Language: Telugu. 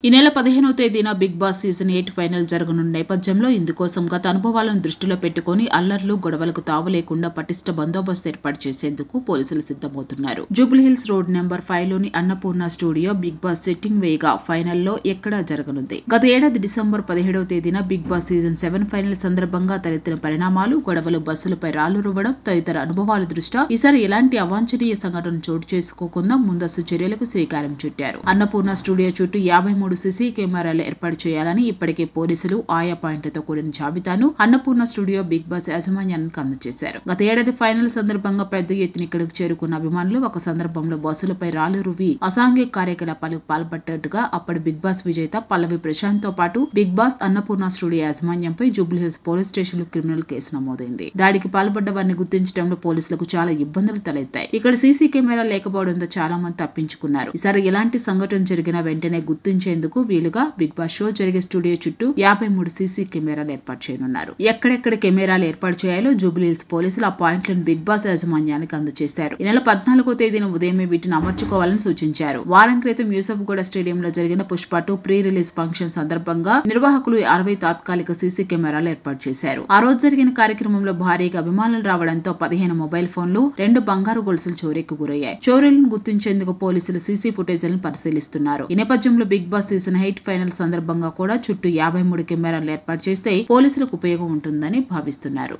ఈ నెల 15వ తేదీన బిగ్ బాస్ సీజన్ 8 ఫైనల్ జరగనున్న నేపథ్యంలో ఇందుకోసం గత అనుభవాలను దృష్టిలో పెట్టుకుని అల్లర్లు గొడవలకు తావు లేకుండా పటిష్ట బందోబస్తు ఏర్పాటు చేసేందుకు పోలీసులు సిద్ధమవుతున్నారు. జూబ్లీహిల్స్ రోడ్ నెంబర్ 5 లోని Annapurna studio big boss setting వేయగా ఫైనల్లో ఎక్కడా జరగనుంది. గత ఏడాది డిసెంబర్ 17వ తేదీన బిగ్ బాస్ సీజన్ 7 ఫైనల్ సందర్భంగా తలెత్తిన పరిణామాలు, గొడవలు, బస్సులపై రాళ్లు రువ్వడం తదితర అనుభవాల దృష్ట్యా ఈసారి ఎలాంటి అవాంఛనీయ సంఘటన చోటు చేసుకోకుండా ముందస్తు చర్యలకు శ్రీకారం చుట్టారు. అన్నపూర్ణ స్టూడియో చుట్టూ 53 సీసీ కెమెరాలు ఏర్పాటు చేయాలని ఇప్పటికే పోలీసులు ఆయా పాయింట్లతో కూడిన జాబితాను అన్నపూర్ణ స్టూడియో బిగ్ బాస్ యాజమాన్యానికి అందజేశారు. గత ఏడాది ఫైనల్ సందర్భంగా పెద్ద ఎత్తున ఇక్కడికి చేరుకున్న అభిమానులు ఒక సందర్భంలో బస్సులపై రాళ్లు రువ్వి అసాంఘిక కార్యకలాపాలకు పాల్పడ్డట్టుగా అప్పటి బిగ్ బాస్ విజేత పల్లవి ప్రశాంత్ తో పాటు బిగ్ బాస్ అన్నపూర్ణ స్టూడియో యాజమాన్యంపై జూబ్లీహిల్స్ పోలీస్ స్టేషన్లో క్రిమినల్ కేసు నమోదైంది. దాడికి పాల్పడ్డ వారిని గుర్తించడంలో పోలీసులకు చాలా ఇబ్బందులు తలెత్తాయి. ఇక్కడ సీసీ కెమెరా లేకపోవడంతో చాలా మంది తప్పించుకున్నారు. ఈసారి ఎలాంటి సంఘటన జరిగినా వెంటనే గుర్తించేందుకు వీలుగా బిగ్ బాస్ షో జరిగే స్టూడియో చుట్టూ 53 సీసీ కెమెరాలు ఏర్పాటు చేయనున్నారు. ఎక్కడెక్కడ కెమెరాలు ఏర్పాటు చేయాలో జూబ్లీహిల్స్ పోలీసులు ఆ పాయింట్లను బిగ్ బాస్ యాజమాన్యానికి అందజేశారు. ఈ నెల 14వ తేదీన ఉదయమే వీటిని అమర్చుకోవాలని సూచించారు. వారం క్రితం యూసఫ్గూడ స్టేడియంలో జరిగిన పుష్ప 2 ప్రీ రిలీజ్ ఫంక్షన్ సందర్భంగా నిర్వాహకులు 60 తాత్కాలిక సీసీ కెమెరాలు ఏర్పాటు చేశారు. ఆ రోజు జరిగిన కార్యక్రమంలో భారీగా అభిమానులు రావడంతో 15 మొబైల్ ఫోన్లు, 2 బంగారు గొలుసులు చోరీకి గురయ్యాయి. చోరీలను గుర్తించేందుకు పోలీసులు సీసీ ఫుటేజ్లను పరిశీలిస్తున్నారు. ఈ నేపథ్యంలో బిగ్ బాస్ సీజన్ 8 ఫైనల్ సందర్భంగా కూడా చుట్టూ 53 కెమెరాలు ఏర్పాటు చేస్తే పోలీసులకు ఉపయోగం ఉంటుందని భావిస్తున్నారు.